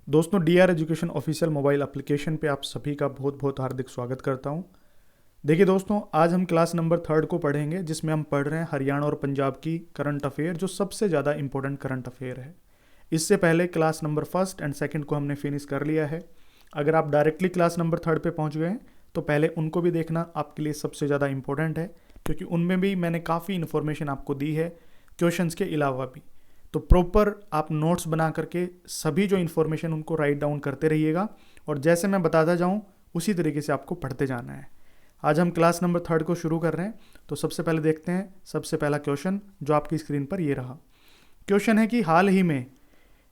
दोस्तों DR education official mobile application पे आप सभी का बहुत बहुत हार्दिक स्वागत करता हूं। देखिए दोस्तों, आज हम क्लास नंबर 3 को पढ़ेंगे, जिसमें हम पढ़ रहे हैं हरियाणा और पंजाब की करंट अफेयर, जो सबसे ज़्यादा इंपॉर्टेंट करंट अफेयर है। इससे पहले क्लास नंबर 1 एंड 2 को हमने फिनिश कर लिया है। अगर आप डायरेक्टली क्लास नंबर 3 पे पहुंच गए हैं तो पहले उनको भी देखना आपके लिए सबसे ज़्यादा इंपॉर्टेंट है, क्योंकि उनमें भी मैंने काफ़ी इन्फॉर्मेशन आपको दी है क्वेश्चंस के अलावा भी। तो प्रॉपर आप नोट्स बना करके सभी जो इन्फॉर्मेशन उनको राइट डाउन करते रहिएगा, और जैसे मैं बताता जाऊँ उसी तरीके से आपको पढ़ते जाना है। आज हम क्लास नंबर 3 को शुरू कर रहे हैं। तो सबसे पहले देखते हैं सबसे पहला क्वेश्चन, जो आपकी स्क्रीन पर ये रहा। क्वेश्चन है कि हाल ही में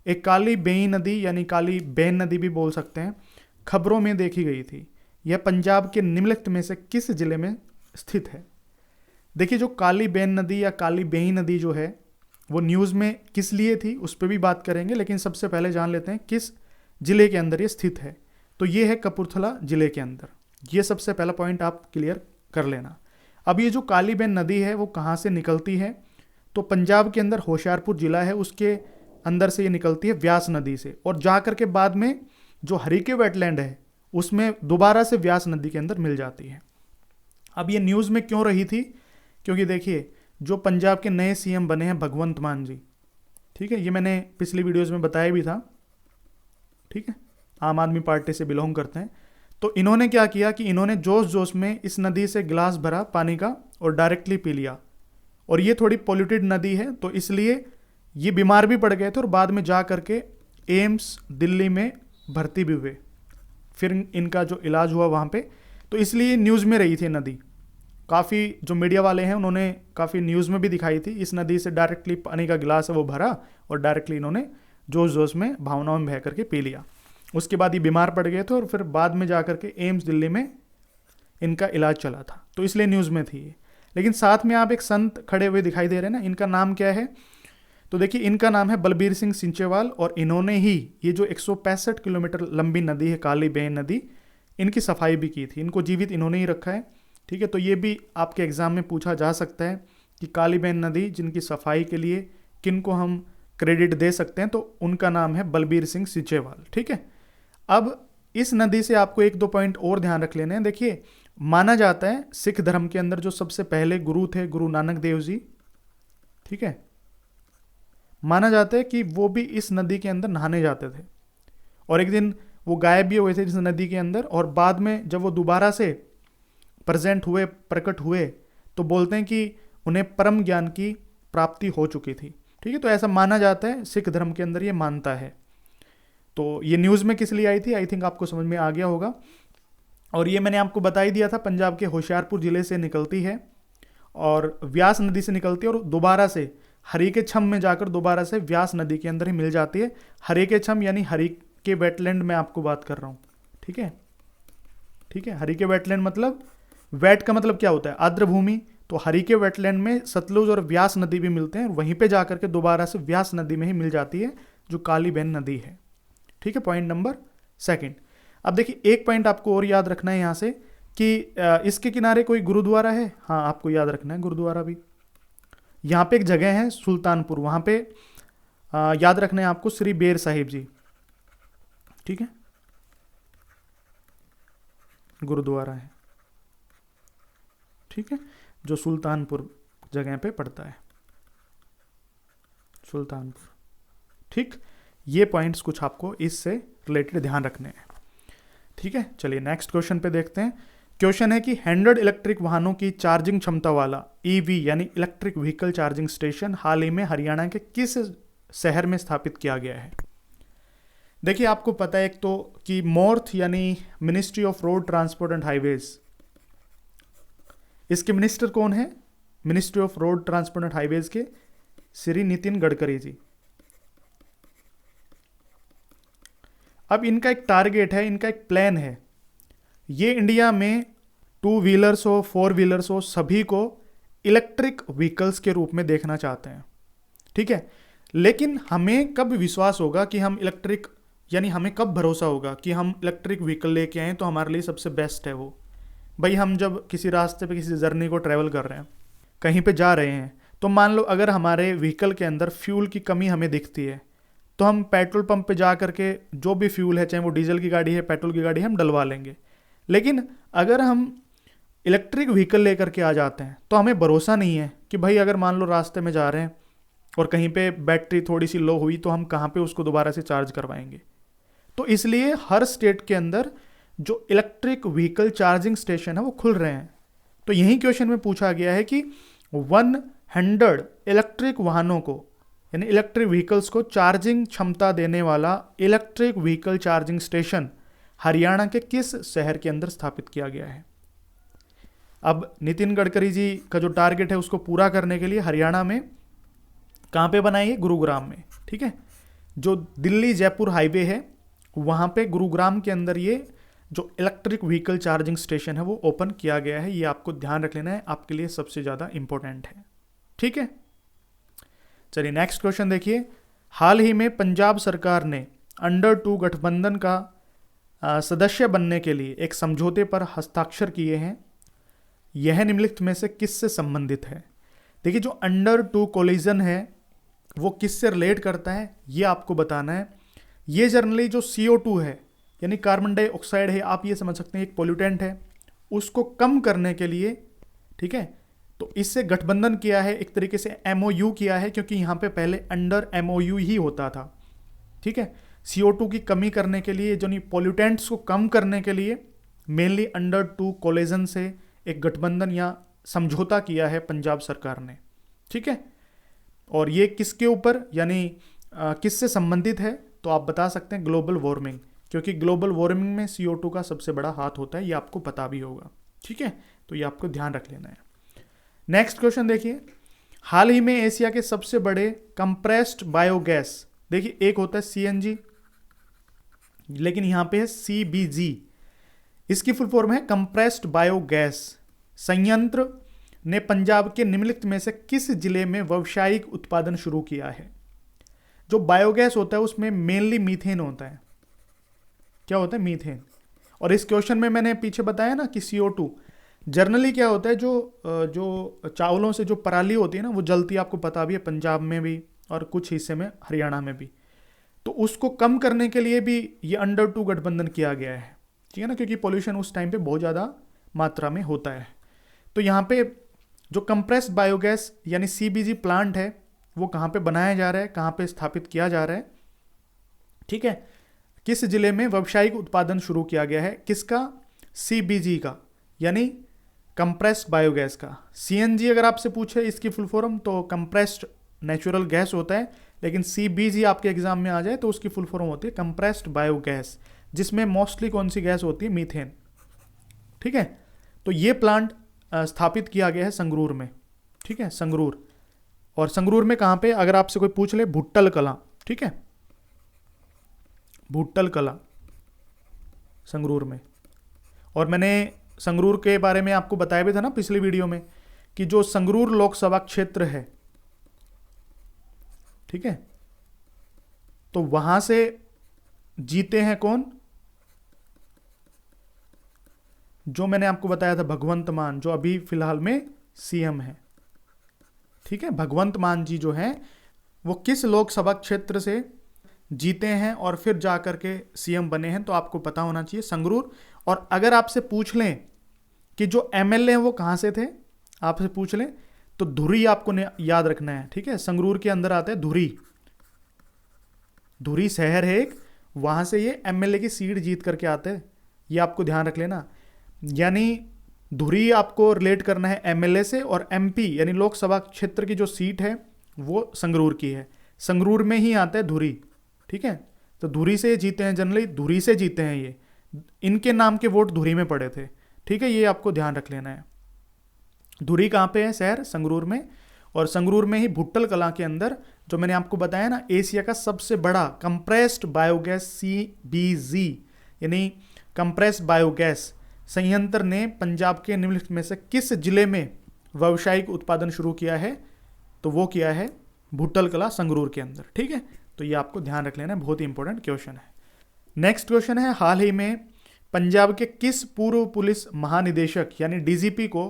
एक काली बेई नदी, यानी काली बेन नदी भी बोल सकते हैं, खबरों में देखी गई थी। यह पंजाब के निम्नलिखित में से किस जिले में स्थित है? देखिए, जो काली बेन नदी या काली बेई नदी जो है वो न्यूज़ में किस लिए थी उस पर भी बात करेंगे, लेकिन सबसे पहले जान लेते हैं किस जिले के अंदर ये स्थित है। तो ये है कपूरथला जिले के अंदर। ये सबसे पहला पॉइंट आप क्लियर कर लेना। अब ये जो काली बेन नदी है वो कहाँ से निकलती है? तो पंजाब के अंदर होशियारपुर जिला है, उसके अंदर से ये निकलती है व्यास नदी से, और जा करके बाद में जो हरीके वेटलैंड है उसमें दोबारा से व्यास नदी के अंदर मिल जाती है। अब ये न्यूज़ में क्यों रही थी? क्योंकि देखिए, जो पंजाब के नए सीएम बने हैं भगवंत मान जी, ठीक है, ये मैंने पिछली वीडियोस में बताया भी था, ठीक है, आम आदमी पार्टी से बिलोंग करते हैं। तो इन्होंने क्या किया कि इन्होंने जोश जोश में इस नदी से गिलास भरा पानी का और डायरेक्टली पी लिया, और ये थोड़ी पोल्यूटेड नदी है तो इसलिए ये बीमार भी पड़ गए थे, और बाद में जा करके एम्स दिल्ली में भर्ती भी हुए, फिर इनका जो इलाज हुआ वहाँ पे। तो इसलिए न्यूज़ में रही थी नदी। काफ़ी जो मीडिया वाले हैं उन्होंने काफ़ी न्यूज़ में भी दिखाई थी। इस नदी से डायरेक्टली पानी का गिलास है वो भरा, और डायरेक्टली इन्होंने जोश जोश में भावनाओं में बह करके पी लिया। उसके बाद ये बीमार पड़ गए थे, और फिर बाद में जा करके एम्स दिल्ली में इनका इलाज चला था, तो इसलिए न्यूज़ में थी ये। लेकिन साथ में आप एक संत खड़े हुए दिखाई दे रहे हैं ना, इनका नाम क्या है? तो देखिए, इनका नाम है बलबीर सिंह सिंचेवाल, और इन्होंने ही ये जो 165 किलोमीटर लंबी नदी है काली बेन नदी, इनकी सफाई भी की थी। इनको जीवित इन्होंने ही रखा है, ठीक है। तो ये भी आपके एग्जाम में पूछा जा सकता है कि काली बेन नदी जिनकी सफाई के लिए किन को हम क्रेडिट दे सकते हैं, तो उनका नाम है बलबीर सिंह सिंचेवाल, ठीक है। अब इस नदी से आपको 1-2 पॉइंट और ध्यान रख लेने हैं। देखिए, माना जाता है सिख धर्म के अंदर जो सबसे पहले गुरु थे, गुरु नानक देव जी, ठीक है, माना जाता है कि वो भी इस नदी के अंदर नहाने जाते थे, और एक दिन वो गायब भी हुए थे इस नदी के अंदर, और बाद में जब वो दोबारा से प्रेजेंट हुए, प्रकट हुए, तो बोलते हैं कि उन्हें परम ज्ञान की प्राप्ति हो चुकी थी, ठीक है। तो ऐसा माना जाता है, सिख धर्म के अंदर ये मानता है। तो ये न्यूज़ में किस लिए आई थी, आई थिंक आपको समझ में आ गया होगा। और ये मैंने आपको बता ही दिया था, पंजाब के होशियारपुर जिले से निकलती है और व्यास नदी से निकलती है, और दोबारा से हरीके छम में जाकर दोबारा से व्यास नदी के अंदर ही मिल जाती है। हरीके छम यानी हरीके वेटलैंड में आपको बात कर रहा हूँ, ठीक है, ठीक है। हरीके वेटलैंड मतलब, वेट का मतलब क्या होता है? आर्द्र भूमि। तो हरीके वेटलैंड में सतलुज और व्यास नदी भी मिलते हैं, वहीं पे जाकर के दोबारा से व्यास नदी में ही मिल जाती है जो काली बेन नदी है, ठीक है। Point number 2। अब देखिए, एक पॉइंट आपको और याद रखना है यहाँ से कि इसके किनारे कोई गुरुद्वारा है। हाँ, आपको याद रखना है गुरुद्वारा भी। यहाँ पे एक जगह है सुल्तानपुर, वहाँ पे याद रखना है आपको श्री बेर साहिब जी, ठीक है, गुरुद्वारा है, ठीक है, जो सुल्तानपुर जगह पे पड़ता है, सुल्तानपुर, ठीक। ये पॉइंट्स कुछ आपको इससे रिलेटेड ध्यान रखने हैं, ठीक है। चलिए नेक्स्ट क्वेश्चन पे देखते हैं। क्वेश्चन है कि हैंड्रेड इलेक्ट्रिक वाहनों की चार्जिंग क्षमता वाला ईवी यानी इलेक्ट्रिक व्हीकल चार्जिंग स्टेशन हाल ही में हरियाणा के किस शहर में स्थापित किया गया है? देखिए, आपको पता है एक तो कि मोर्थ यानी ministry of road transport and highways, इसके मिनिस्टर कौन है? Ministry of road transport and highways के श्री नितिन गडकरी जी। अब इनका एक टारगेट है, इनका एक प्लान है, ये इंडिया में 2 व्हीलर्स हो, 4 व्हीलर्स हो, सभी को इलेक्ट्रिक व्हीकल्स के रूप में देखना चाहते हैं, ठीक है। लेकिन हमें कब विश्वास होगा कि हम इलेक्ट्रिक, यानी हमें कब भरोसा होगा कि हम इलेक्ट्रिक व्हीकल लेके आए तो हमारे लिए सबसे बेस्ट है वो? भाई, हम जब किसी रास्ते पे किसी जर्नी को ट्रैवल कर रहे हैं, कहीं पे जा रहे हैं, तो मान लो अगर हमारे व्हीकल के अंदर फ्यूल की कमी हमें दिखती है, तो हम पेट्रोल पंप पे जा करके जो भी फ्यूल है, चाहे वो डीजल की गाड़ी है, पेट्रोल की गाड़ी है, हम डलवा लेंगे। लेकिन अगर हम इलेक्ट्रिक व्हीकल लेकर के आ जाते हैं तो हमें भरोसा नहीं है कि भाई अगर मान लो रास्ते में जा रहे हैं और कहीं पे बैटरी थोड़ी सी लो हुई तो हम कहाँ पे उसको दोबारा से चार्ज करवाएंगे। तो इसलिए हर स्टेट के अंदर जो इलेक्ट्रिक व्हीकल चार्जिंग स्टेशन है वो खुल रहे हैं। तो यही क्वेश्चन में पूछा गया है कि 100 इलेक्ट्रिक वाहनों को, यानी इलेक्ट्रिक व्हीकल्स को चार्जिंग क्षमता देने वाला electric vehicle charging station Haryana के किस शहर के अंदर स्थापित किया गया है। अब नितिन गडकरी जी का जो टारगेट है उसको पूरा करने के लिए हरियाणा में कहाँ पे बनाएंगे, गुरुग्राम में। ठीक है, जो दिल्ली जयपुर हाईवे है वहाँ पे गुरुग्राम के अंदर ये जो इलेक्ट्रिक व्हीकल चार्जिंग स्टेशन है वो ओपन किया गया है। ये आपको ध्यान रख लेना है, आपके लिए सबसे ज़्यादा इंपॉर्टेंट है। ठीक है, चलिए नेक्स्ट क्वेश्चन देखिए। हाल ही में पंजाब सरकार ने अंडर 2 गठबंधन का सदस्य बनने के लिए एक समझौते पर हस्ताक्षर किए हैं। यह निम्नलिखित में से किससे संबंधित है। देखिए, जो अंडर 2 कोलिजन है वो किससे रिलेट करता है ये आपको बताना है। ये जनरली जो CO2 है यानी कार्बन डाइऑक्साइड है, आप ये समझ सकते हैं एक पोल्यूटेंट है, उसको कम करने के लिए, ठीक है, तो इससे गठबंधन किया है, एक तरीके से MOU किया है, क्योंकि यहाँ पे पहले अंडर MOU ही होता था। ठीक है, CO2 की कमी करने के लिए, जो नहीं पोल्यूटेंट्स को कम करने के लिए मेनली अंडर 2 कोलिजन से एक गठबंधन या समझौता किया है पंजाब सरकार ने। ठीक है, और ये किसके ऊपर यानी किससे संबंधित है, तो आप बता सकते हैं ग्लोबल वार्मिंग, क्योंकि ग्लोबल वार्मिंग में CO2 का सबसे बड़ा हाथ होता है, ये आपको पता भी होगा। ठीक है, तो ये आपको ध्यान रख लेना है। नेक्स्ट क्वेश्चन देखिए। हाल ही में एशिया के सबसे बड़े कंप्रेस्ड बायोगैस, देखिए एक होता है CNG, लेकिन यहां पे है CBG, इसकी फुल फॉर्म है कंप्रेस्ड बायोगैस संयंत्र ने पंजाब के निम्नलिखित में से किस जिले में व्यावसायिक उत्पादन शुरू किया है। जो बायोगैस होता है उसमें मेनली मीथेन होता है। क्या होता है, मीथेन। और इस क्वेश्चन में मैंने पीछे बताया ना कि CO2 जनरली क्या होता है, जो चावलों से जो पराली होती है ना वो जलती है, आपको पता भी है, पंजाब में भी और कुछ हिस्से में हरियाणा में भी। तो उसको कम करने के लिए भी ये अंडर 2 गठबंधन किया गया है। ठीक है ना, क्योंकि पोल्यूशन उस टाइम पे बहुत ज़्यादा मात्रा में होता है। तो यहाँ पे जो कंप्रेस्ड बायोगैस यानी CBG प्लांट है वो कहाँ पे बनाया जा रहा है, कहाँ पे स्थापित किया जा रहा है। ठीक है, किस जिले में व्यावसायिक उत्पादन शुरू किया गया है, किसका, CBG का, यानी कंप्रेस्ड बायोगैस का। CNG अगर आपसे पूछे इसकी फुल फॉर्म तो कंप्रेस्ड नेचुरल गैस होता है, लेकिन CBG आपके एग्जाम में आ जाए तो उसकी फुल फॉर्म होती है कंप्रेस्ड बायोगैस, जिसमें मोस्टली कौन सी गैस होती है, मीथेन। ठीक है, तो ये प्लांट स्थापित किया गया है संगरूर में। ठीक है, संगरूर, और संगरूर में कहाँ पे, अगर आपसे कोई पूछ ले, भुट्टल कला। ठीक है, भुट्टल कला संगरूर में। और मैंने संगरूर के बारे में आपको बताया भी था ना पिछली वीडियो में कि जो संगरूर लोकसभा क्षेत्र है, ठीक है, तो वहां से जीते हैं कौन, जो मैंने आपको बताया था भगवंत मान, जो अभी फिलहाल में CM है। ठीक है, भगवंत मान जी जो हैं वो किस लोकसभा क्षेत्र से जीते हैं और फिर जाकर के CM बने हैं, तो आपको पता होना चाहिए संगरूर। और अगर आपसे पूछ लें कि जो MLA हैं वो कहाँ से थे, आपसे पूछ लें तो धुरी आपको याद रखना है। ठीक है, संगरूर के अंदर आता है धुरी, धुरी शहर है एक, वहाँ से ये MLA की सीट जीत करके आते हैं, ये आपको ध्यान रख लेना। यानी धुरी आपको रिलेट करना है MLA से, और MP यानी लोकसभा क्षेत्र की जो सीट है वो संगरूर की है, संगरूर में ही आता है धुरी। ठीक है, तो धुरी से जीते हैं, जनरली धुरी से जीते हैं ये, इनके नाम के वोट धुरी में पड़े थे। ठीक है, ये आपको ध्यान रख लेना है। धुरी कहाँ पे है, शहर संगरूर में, और संगरूर में ही भुट्टल कला के अंदर जो मैंने आपको बताया ना एशिया का सबसे बड़ा कंप्रेस्ड बायोगैस CBG यानी कंप्रेस्ड बायोगैस संयंत्र ने पंजाब के निम्नलिखित में से किस जिले में व्यावसायिक उत्पादन शुरू किया है, तो वो किया है भुट्टल कला संगरूर के अंदर। ठीक है, तो ये आपको ध्यान रख लेना है, बहुत ही इंपॉर्टेंट क्वेश्चन है। नेक्स्ट क्वेश्चन है, हाल ही में पंजाब के किस पूर्व पुलिस महानिदेशक यानी DGP को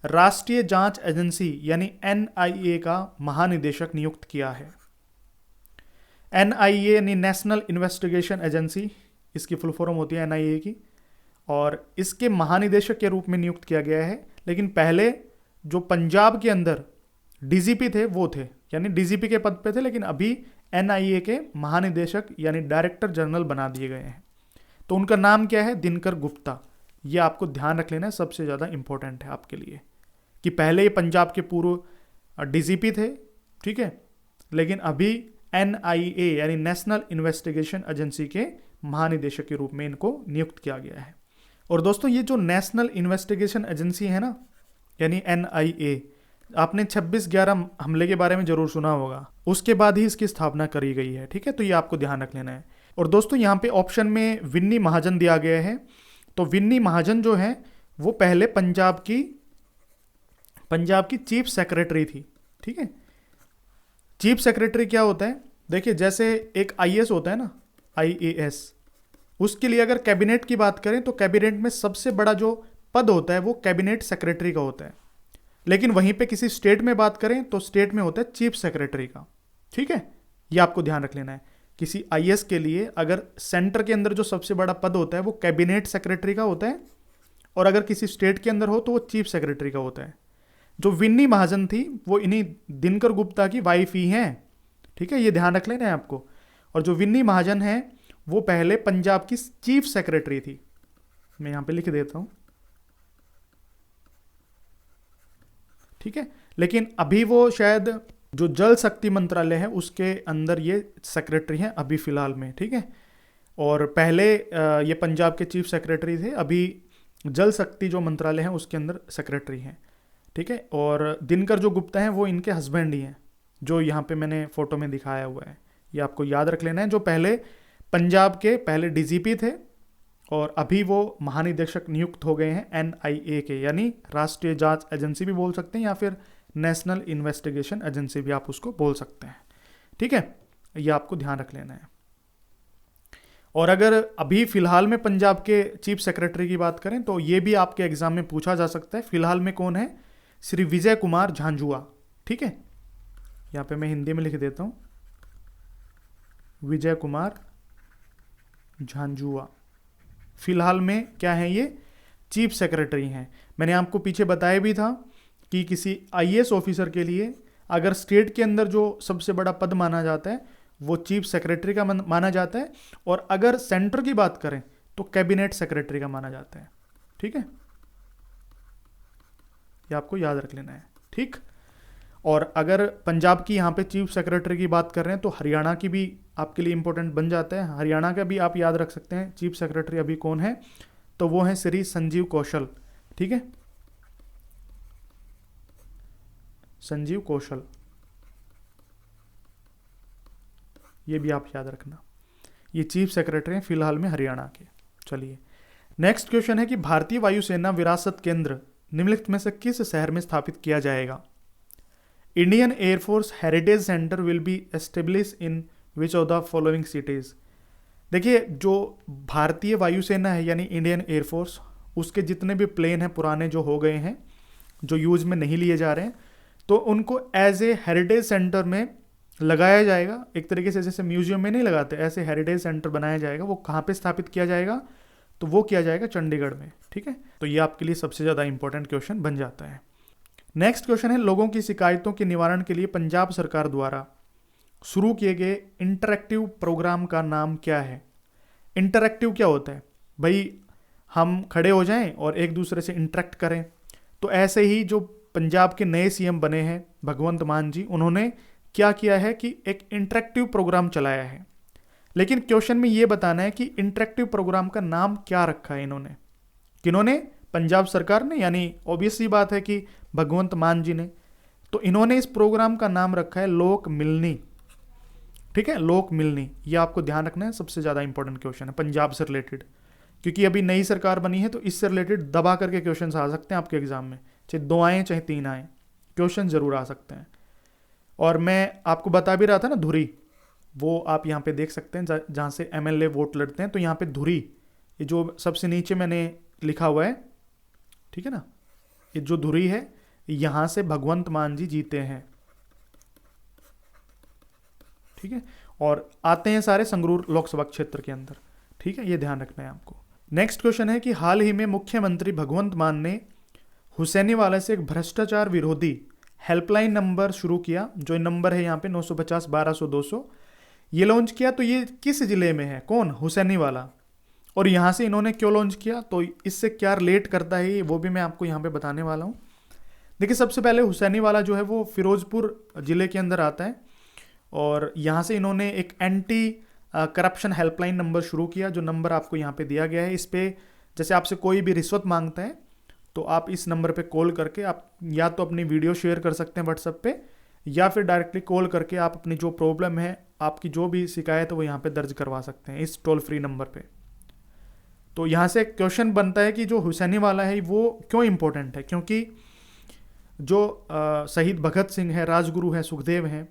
राष्ट्रीय जांच एजेंसी यानी NIA का महानिदेशक नियुक्त किया है। NIA यानी नेशनल इन्वेस्टिगेशन एजेंसी, इसकी फुल फॉर्म होती है NIA की, और इसके महानिदेशक के रूप में नियुक्त किया गया है। लेकिन पहले जो पंजाब के अंदर DGP थे वो थे, यानी DGP के पद पे थे, लेकिन अभी NIA के महानिदेशक यानी डायरेक्टर जनरल बना दिए गए हैं। तो उनका नाम क्या है? दिनकर गुप्ता। ये आपको ध्यान रख लेना है, सबसे ज़्यादा इंपॉर्टेंट है आपके लिए, कि पहले ये पंजाब के पूर्व DGP थे, ठीक है, लेकिन अभी NIA यानी नेशनल इन्वेस्टिगेशन एजेंसी के महानिदेशक के रूप में इनको नियुक्त किया गया है। और दोस्तों ये जो नेशनल इन्वेस्टिगेशन एजेंसी है ना, यानी NIA, आपने 26/11 हमले के बारे में जरूर सुना होगा, उसके बाद ही इसकी स्थापना करी गई है, ठीक है, तो ये आपको ध्यान रख लेना है। और दोस्तों यहाँ पे ऑप्शन में विन्नी महाजन दिया गया है। तो विन्नी महाजन जो है वो पहले पंजाब की चीफ सेक्रेटरी थी, ठीक है। चीफ सेक्रेटरी क्या होता है? देखिए, जैसे एक IAS होता है ना, IAS, उसके लिए अगर कैबिनेट की बात करें तो कैबिनेट में सबसे बड़ा जो पद होता है वो कैबिनेट सेक्रेटरी का होता है। लेकिन वहीं पे किसी स्टेट में बात करें तो स्टेट में होता है चीफ सेक्रेटरी का, ठीक है, ये आपको ध्यान रख लेना है। किसी IAS के लिए अगर सेंटर के अंदर जो सबसे बड़ा पद होता है वो कैबिनेट सेक्रेटरी का होता है, और अगर किसी स्टेट के अंदर हो तो वो चीफ सेक्रेटरी का होता है। जो विन्नी महाजन थी वो इन्हीं दिनकर गुप्ता की वाइफ ही हैं, ठीक है, ये ध्यान रख लेना है आपको। और जो विन्नी महाजन है वो पहले पंजाब की चीफ सेक्रेटरी थी, मैं यहां पे लिख देता हूं, ठीक है। लेकिन अभी वो शायद जो जल शक्ति मंत्रालय है उसके अंदर ये सेक्रेटरी हैं अभी फिलहाल में, ठीक है। और पहले ये पंजाब के चीफ सेक्रेटरी थे, अभी जल शक्ति जो मंत्रालय है उसके अंदर सेक्रेटरी हैं, ठीक है। और दिनकर जो गुप्ता हैं वो इनके हस्बैंड ही हैं, जो यहाँ पे मैंने फोटो में दिखाया हुआ है, ये आपको याद रख लेना है। जो पहले पंजाब के पहले DGP थे और अभी वो महानिदेशक नियुक्त हो गए हैं NIA के, यानी राष्ट्रीय जांच एजेंसी भी बोल सकते हैं या फिर नेशनल इन्वेस्टिगेशन एजेंसी भी आप उसको बोल सकते हैं, ठीक है, ये आपको ध्यान रख लेना है। और अगर अभी फिलहाल में पंजाब के चीफ सेक्रेटरी की बात करें तो ये भी आपके एग्जाम में पूछा जा सकता है। फिलहाल में कौन है? श्री विजय कुमार झांझुआ, ठीक है, यहाँ पे मैं हिंदी में लिख देता हूँ, विजय कुमार झांझुआ फिलहाल में क्या है? ये चीफ सेक्रेटरी हैं। मैंने आपको पीछे बताया भी था कि किसी IAS ऑफिसर के लिए अगर स्टेट के अंदर जो सबसे बड़ा पद माना जाता है वो चीफ सेक्रेटरी का माना जाता है, और अगर सेंटर की बात करें तो कैबिनेट सेक्रेटरी का माना जाता है, ठीक है, ये आपको याद रख लेना है, ठीक। और अगर पंजाब की यहाँ पे चीफ सेक्रेटरी की बात कर रहे हैं तो हरियाणा की भी आपके लिए इंपॉर्टेंट बन जाता है, हरियाणा का भी आप याद रख सकते हैं चीफ सेक्रेटरी अभी कौन है, तो वो है श्री संजीव कौशल, ठीक है, संजीव कौशल, ये भी आप याद रखना, ये चीफ सेक्रेटरी हैं फिलहाल में हरियाणा के। चलिए नेक्स्ट क्वेश्चन है कि भारतीय वायुसेना विरासत केंद्र निम्नलिखित में से किस शहर में स्थापित किया जाएगा? Indian air force heritage centre will be establish in which of the following cities. देखिए, जो भारतीय वायुसेना है यानी इंडियन एयरफोर्स, उसके जितने भी प्लेन हैं पुराने जो हो गए हैं, जो यूज में नहीं लिए जा रहे हैं, तो उनको एज ए हेरिटेज सेंटर में लगाया जाएगा। एक तरीके से जैसे म्यूजियम में नहीं लगाते, ऐसे हेरिटेज सेंटर बनाया जाएगा। वो कहाँ पे स्थापित किया जाएगा? तो वो किया जाएगा चंडीगढ़ में, ठीक है। तो ये आपके लिए सबसे ज़्यादा इंपॉर्टेंट क्वेश्चन बन जाता है। नेक्स्ट क्वेश्चन है, लोगों की शिकायतों के निवारण के लिए पंजाब सरकार द्वारा शुरू किए गए इंटरैक्टिव प्रोग्राम का नाम क्या है? इंटरैक्टिव क्या होता है भाई? हम खड़े हो जाएं और एक दूसरे से इंटरेक्ट करें। तो ऐसे ही जो पंजाब के नए CM बने हैं भगवंत मान जी, उन्होंने क्या किया है कि एक इंटरैक्टिव प्रोग्राम चलाया है। लेकिन क्वेश्चन में ये बताना है कि इंटरैक्टिव प्रोग्राम का नाम क्या रखा है इन्होंने, किन्होंने? पंजाब सरकार ने, यानी ऑब्वियस सी बात है कि भगवंत मान जी ने। तो इन्होंने इस प्रोग्राम का नाम रखा है लोक मिलनी, ठीक है, लोक मिलनी। ये आपको ध्यान रखना है, सबसे ज़्यादा इंपॉर्टेंट क्वेश्चन है पंजाब से रिलेटेड, क्योंकि अभी नई सरकार बनी है तो इससे रिलेटेड दबा करके क्वेश्चन आ सकते हैं आपके एग्जाम में, चाहे 2 आए चाहे 3 आए, क्वेश्चन जरूर आ सकते हैं। और मैं आपको बता भी रहा था ना धुरी, वो आप यहाँ पे देख सकते हैं जहाँ से MLA वोट लड़ते हैं। तो यहाँ पे धुरी, ये जो सबसे नीचे मैंने लिखा हुआ है, ठीक है ना, ये जो धुरी है यहाँ से भगवंत मान जी जीते हैं, ठीक है। और आते हैं सारे संगरूर लोकसभा क्षेत्र के अंदर। ठीक है, ये ध्यान रखना है आपको। नेक्स्ट क्वेश्चन है कि हाल ही में मुख्यमंत्री भगवंत मान ने हुसैनीवाला से एक भ्रष्टाचार विरोधी हेल्पलाइन नंबर शुरू किया, जो नंबर है यहाँ पे 950 1200 200, ये लॉन्च किया। तो ये किस जिले में है? कौन? हुसैनीवाला। और यहाँ से इन्होंने क्यों लॉन्च किया, तो इससे क्या रिलेट करता है वो भी मैं आपको यहाँ पे बताने वाला हूँ। देखिए, सबसे पहले हुसैनीवाला जो है वो फिरोजपुर जिले के अंदर आता है, और यहाँ से इन्होंने एक एंटी करप्शन हेल्पलाइन नंबर शुरू किया, जो नंबर आपको यहाँ पे दिया गया है। इस पे जैसे आपसे कोई भी रिश्वत मांगता है तो आप इस नंबर पे कॉल करके आप या तो अपनी वीडियो शेयर कर सकते हैं व्हाट्सएप पे, या फिर डायरेक्टली कॉल करके आप अपनी जो प्रॉब्लम है, आपकी जो भी शिकायत है वो यहाँ पे दर्ज करवा सकते हैं इस टोल फ्री नंबर पे। तो यहाँ से क्वेश्चन बनता है कि जो हुसैनीवाला है वो क्यों इम्पोर्टेंट है, क्योंकि जो शहीद भगत सिंह है, राजगुरु हैं, सुखदेव हैं,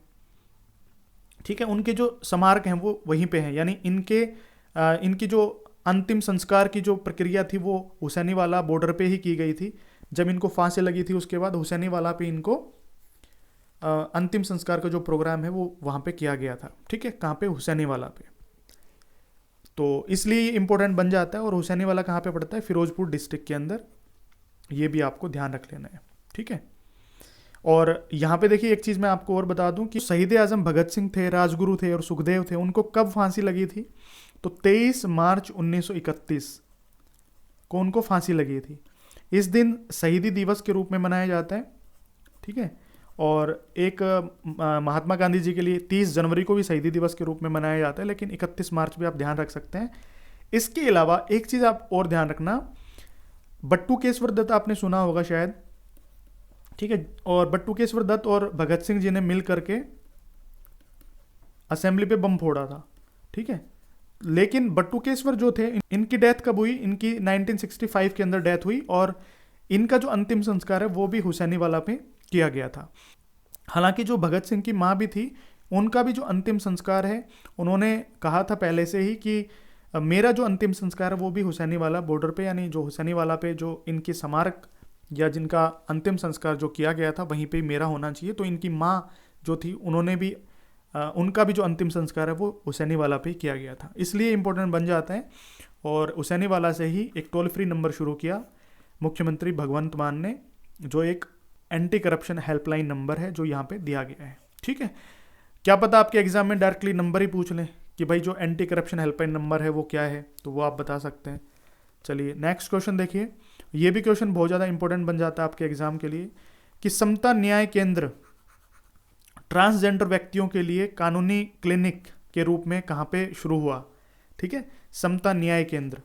ठीक है, उनके जो स्मारक हैं वो वहीं पे हैं। यानी इनकी जो अंतिम संस्कार की जो प्रक्रिया थी वो हुसैनीवाला बॉर्डर पे ही की गई थी। जब इनको फांसी लगी थी उसके बाद हुसैनीवाला पे इनको अंतिम संस्कार का जो प्रोग्राम है वो वहाँ पे किया गया था। ठीक है, कहाँ पे? हुसैनीवाला पे। तो इसलिए ये इंपॉर्टेंट बन जाता है। और हुसैनीवाला कहाँ पे पड़ता है? फिरोजपुर डिस्ट्रिक्ट के अंदर। ये भी आपको ध्यान रख लेना है। ठीक है, और यहाँ पे देखिए एक चीज़ मैं आपको और बता दूं कि शहीद आजम भगत सिंह थे, राजगुरु थे और सुखदेव थे, उनको कब फांसी लगी थी? तो 23 मार्च 1931 को उनको फांसी लगी थी। इस दिन शहीदी दिवस के रूप में मनाया जाता है। ठीक है, और एक महात्मा गांधी जी के लिए 30 जनवरी को भी शहीदी दिवस के रूप में मनाया जाता है, लेकिन 31 मार्च भी आप ध्यान रख सकते हैं। इसके अलावा एक चीज़ आप और ध्यान रखना, बट्टू केशवर दत्त आपने सुना होगा शायद। ठीक है, और बट्टू केशवर दत्त और भगत सिंह जी ने मिल करके असेंबली पे बम फोड़ा था। ठीक है, लेकिन बट्टू केशवर जो थे, इनकी डेथ कब हुई? इनकी 1965 के अंदर डेथ हुई, और इनका जो अंतिम संस्कार है वो भी हुसैनीवाला पे किया गया था। हालांकि जो भगत सिंह की माँ भी थी, उनका भी जो अंतिम संस्कार है, उन्होंने कहा था पहले से ही कि मेरा जो अंतिम संस्कार है वो भी हुसैनीवाला बॉर्डर पे, यानी जो हुसैनीवाला पे जो इनकी स्मारक या जिनका अंतिम संस्कार जो किया गया था वहीं पे मेरा होना चाहिए। तो इनकी माँ जो थी, उन्होंने भी उनका भी जो अंतिम संस्कार है वो हुसैनीवाला पे किया गया था, इसलिए इंपॉर्टेंट बन जाता है। और हुसैनीवाला से ही एक टोल फ्री नंबर शुरू किया मुख्यमंत्री भगवंत मान ने, जो एक एंटी करप्शन हेल्पलाइन नंबर है जो यहाँ पे दिया गया है। ठीक है, क्या पता आपके एग्जाम में डायरेक्टली नंबर ही पूछ लें कि भाई जो एंटी करप्शन हेल्पलाइन नंबर है वो क्या है, तो वो आप बता सकते हैं। चलिए नेक्स्ट क्वेश्चन देखिए, ये भी क्वेश्चन बहुत ज़्यादा इंपॉर्टेंट बन जाता है आपके एग्जाम के लिए कि समता न्याय केंद्र ट्रांसजेंडर व्यक्तियों के लिए कानूनी क्लिनिक के रूप में कहाँ पे शुरू हुआ? ठीक है, समता न्याय केंद्र।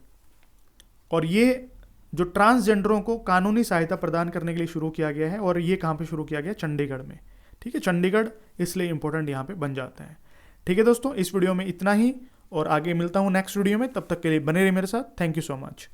और ये जो ट्रांसजेंडरों को कानूनी सहायता प्रदान करने के लिए शुरू किया गया है, और ये कहाँ पे शुरू किया गया? चंडीगढ़ में। ठीक है, चंडीगढ़ इसलिए इंपॉर्टेंट यहाँ पे बन जाता है। ठीक है दोस्तों, इस वीडियो में इतना ही, और आगे मिलता हूँ नेक्स्ट वीडियो में। तब तक के लिए बने रहिए मेरे साथ। Thank you so much.